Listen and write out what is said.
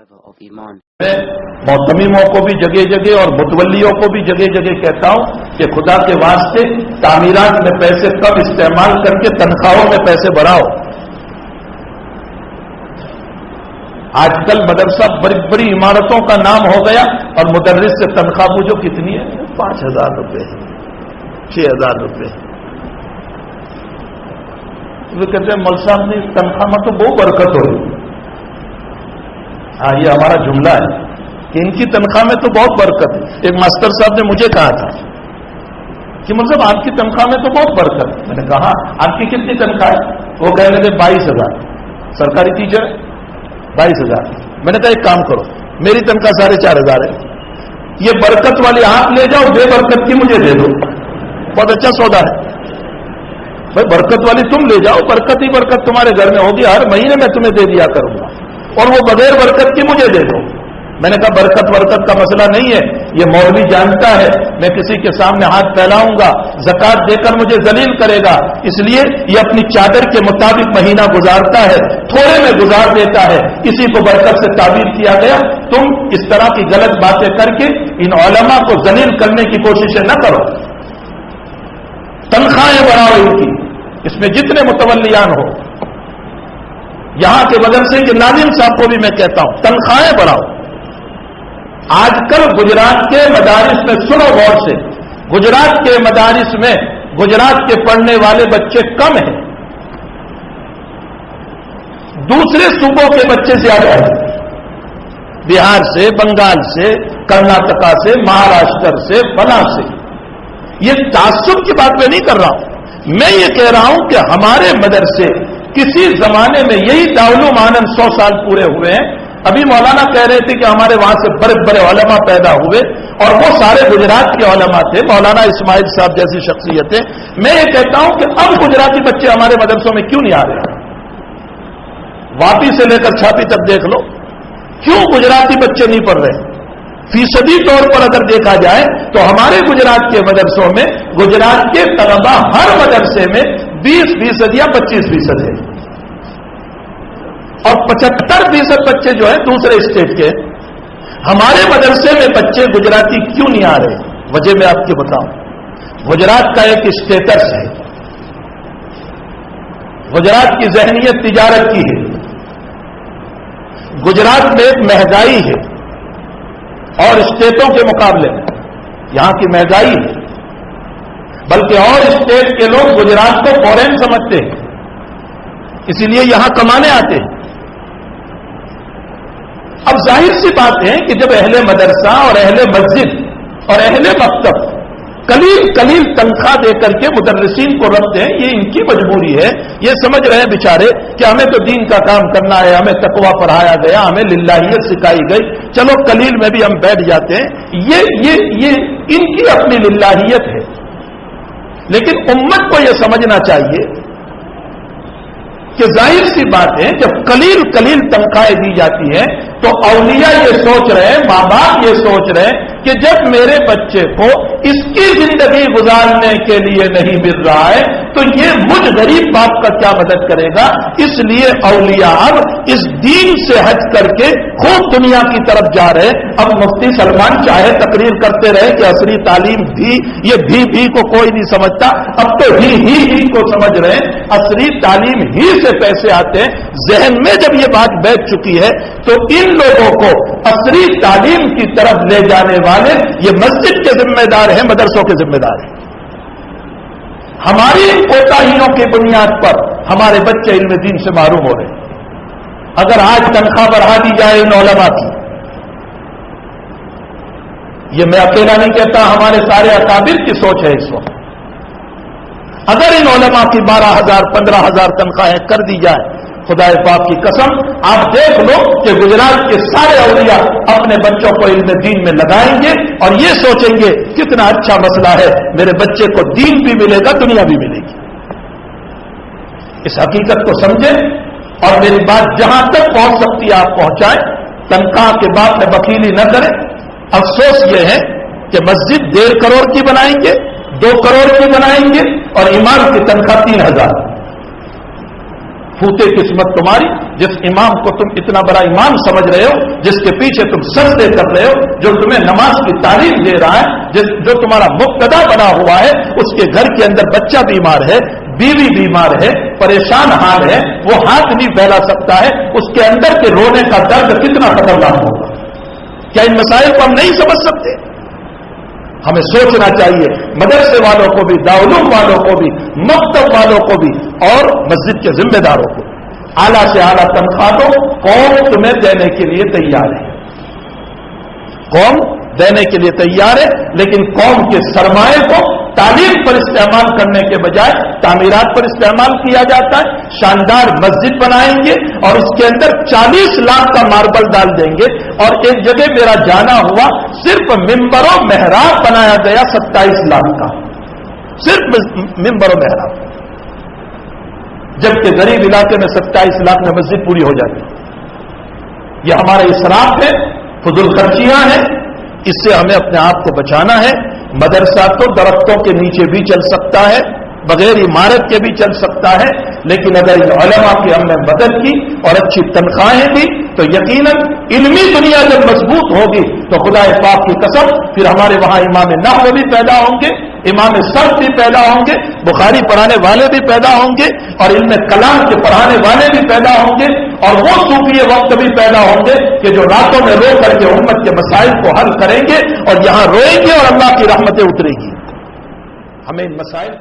level of Iman. मोहतमीमों को भी जगह जगह और मुतवल्लियों को भी जगह जगह कहता हूं कि खुदा के वास्ते तामीरात में पैसे कम इस्तेमाल करके तनख्वाहों में पैसे बढ़ाओ। आजकल मदरसा बड़ी बड़ी इमारतों का नाम हो गया और मुदर्रिस से तनख्वाह पूछो कितनी है, 5,000 रुपये, 6,000 रुपये। वे कहते हैं मौलवी साहब ने तनख्वाह में तो बहुत बरकत हो रही। हाँ, ये हमारा जुमला है कि इनकी तनख्वाह में तो बहुत बरकत है। एक मास्टर साहब ने मुझे कहा था कि मतलब आपकी तनख्वाह में तो बहुत बरकत है। मैंने कहा आपकी कितनी तनख्वाह है? वो कह रहे थे 22,000। सरकारी टीचर 22,000। मैंने कहा एक काम करो, मेरी तनख्वाह 4,500 है, ये बरकत वाली आप ले जाओ, बेबरकत की मुझे दे दो। बहुत अच्छा सौदा है भाई, बरकत वाली तुम ले जाओ, बरकत ही बरकत तुम्हारे घर में होगी, हर महीने में तुम्हें दे दिया करूंगा, और वो बगैर बरकत की मुझे दे दो। मैंने कहा बरकत वरकत का मसला नहीं है, ये मौलवी जानता है मैं किसी के सामने हाथ फैलाऊंगा, ज़कात देकर मुझे जलील करेगा, इसलिए ये अपनी चादर के मुताबिक महीना गुजारता है, थोड़े में गुजार देता है, इसी को बरकत से ताबीर किया गया। तुम इस तरह की गलत बातें करके इन उलमा को जलील करने की कोशिशें न करो। तनख्वाहें बढ़ाओ इनकी, इसमें जितने मुतवल्लियान हो, यहां के मदरसे के नाज़िम साहब को भी मैं कहता हूं तनख्वाहें बढ़ाओ। आजकल गुजरात के मदारिस में, सुनो गौर से, गुजरात के मदारिस में गुजरात के पढ़ने वाले बच्चे कम हैं, दूसरे सूबों के बच्चे ज्यादा हैं। बिहार से, बंगाल से, कर्नाटका से, महाराष्ट्र से, फलां से। ये तासुब की बात मैं नहीं कर रहा हूं, मैं ये कह रहा हूं कि हमारे मदरसे किसी जमाने में, यही दारुल आनंद 100 साल पूरे हुए हैं, अभी मौलाना कह रहे थे कि हमारे वहां से बड़े बड़े उलमा पैदा हुए और वो सारे गुजरात के उलमा थे, मौलाना इस्माइल साहब जैसी शख्सियतें। मैं ये कहता हूं कि अब गुजराती बच्चे हमारे मदरसों में क्यों नहीं आ रहे? वापी से लेकर छापी तक देख लो, क्यों गुजराती बच्चे नहीं पढ़ रहे? फीसदी तौर पर अगर देखा जाए तो हमारे गुजरात के मदरसों में गुजरात के तलबा हर मदरसे में 20% या 25% है, और 75% बच्चे जो है दूसरे स्टेट के। हमारे मदरसे में बच्चे गुजराती क्यों नहीं आ रहे? वजह मैं आपको बताऊं। गुजरात का एक स्टेटस है, गुजरात की जहनियत तिजारत की है, गुजरात में एक महंगाई है और स्टेटों के मुकाबले में यहां की महंगाई है, बल्कि और स्टेट के लोग गुजरात को फॉरेन समझते हैं, इसीलिए यहां कमाने आते हैं। अब जाहिर सी बात है कि जब अहले मदरसा और अहले मस्जिद और अहले मकतब कलील कलील तनख्वाह देकर के मुदर्रिसीन को रखते हैं, ये इनकी मजबूरी है। ये समझ रहे हैं बेचारे कि हमें तो दीन का काम करना है, हमें तकवा पढ़ाया गया, हमें लिल्लाहियत सिखाई गई, चलो कलील में भी हम बैठ जाते हैं। ये इनकी अपनी लिल्लाहियत है, लेकिन उम्मत को यह समझना चाहिए कि जाहिर सी बात है जब कलील कलील तनख्वाहें दी जाती हैं तो औलिया ये सोच रहे हैं, माँ बाप ये सोच रहे हैं कि जब मेरे बच्चे को इसकी जिंदगी गुजारने के लिए नहीं मिल रहा है तो ये मुझ गरीब बाप का क्या मदद करेगा। इसलिए औलिया अब इस दीन से हट करके खूब दुनिया की तरफ जा रहे हैं। अब मुफ्ती सलमान चाहे तकरीर करते रहे कि असली तालीम भी, ये भी को कोई नहीं समझता, अब तो ही को समझ रहे हैं, असली तालीम ही से पैसे आते हैं। जहन में जब ये बात बैठ चुकी है तो इन लोगों को असली तालीम की तरफ ले जाने वाले ये मस्जिद के जिम्मेदार हैं, मदरसों के जिम्मेदार हैं। हमारी इन कोताहियों की बुनियाद पर हमारे बच्चे इल्म दीन से महरूम हो रहे हैं। अगर आज तनख्वाह बढ़ा दी जाए इन उलमा की, ये मैं अकेला नहीं कहता, हमारे सारे अकाबिर की सोच है इस वक्त, अगर इन उलमा की 12,000 15,000 तनख्वाहें कर दी जाए, खुदाए पाक की कसम आप देख लो कि गुजरात के सारे औलिया अपने बच्चों को इल्म दीन में लगाएंगे और ये सोचेंगे कितना अच्छा मसला है, मेरे बच्चे को दीन भी मिलेगा, दुनिया भी मिलेगी। इस हकीकत को समझें और मेरी बात जहां तक पहुंच सकती है आप पहुंचाएं। तनख्वाह के बाद में वकीली न करें। अफसोस ये है कि मस्जिद 1.5 करोड़ की बनाएंगे, 2 करोड़ की बनाएंगे और इमाम की तनख्वाह 3,000। फूटे किस्मत तुम्हारी, जिस इमाम को तुम इतना बड़ा इमाम समझ रहे हो, जिसके पीछे तुम सजदे कर रहे हो, जो तुम्हें नमाज की तालीम दे रहा है, जो तुम्हारा मुक्तदा बना हुआ है, उसके घर के अंदर बच्चा बीमार है, बीवी बीमार है, परेशान हाल है, वो हाथ नहीं फैला सकता है, उसके अंदर के रोने का दर्द कितना खतरनाक होगा। क्या इन मसाइल को हम नहीं समझ सकते? हमें सोचना चाहिए, मदरसे वालों को भी, दाउलूम वालों को भी, मकतब वालों को भी और मस्जिद के जिम्मेदारों को आला से आला तनख्वाह दो। कौम तुम्हें देने के लिए तैयार है, कौम देने के लिए तैयार है, लेकिन कौम के सरमाए को तालीम पर इस्तेमाल करने के बजाय तामीरात पर इस्तेमाल किया जाता है। शानदार मस्जिद बनाएंगे और उसके अंदर 40 लाख का मार्बल डाल देंगे, और एक जगह मेरा जाना हुआ, सिर्फ मिंबरों मेहराब बनाया गया 27 लाख का, सिर्फ मिंबरों मेहराब, जबकि गरीब इलाके में 27 लाख में मस्जिद पूरी हो जाती। यह हमारा इसराफ है, फुजुल खर्चियां हैं, इससे हमें अपने आप को बचाना है। मदरसा तो दरख्तों के नीचे भी चल सकता है, बगैर इमारत के भी चल सकता है, लेकिन अगर इन उलमा की हमने मदद की और अच्छी तनख्वाहें दी तो यकीनन इल्मी दुनिया जब मजबूत होगी तो खुदा पाक की कसम फिर हमारे वहां इमाम नहव भी पैदा होंगे, इमाम सर्फ भी पैदा होंगे, बुखारी पढ़ाने वाले भी पैदा होंगे, और इल्म कलाम के पढ़ाने वाले भी पैदा होंगे, और वो सूफी वक्त भी पैदा होंगे कि जो रातों में रो करके उम्मत के मसाइल को हल करेंगे और यहां रोएंगे और अल्लाह की रहमतें उतरेगी। हमें इन मसाइल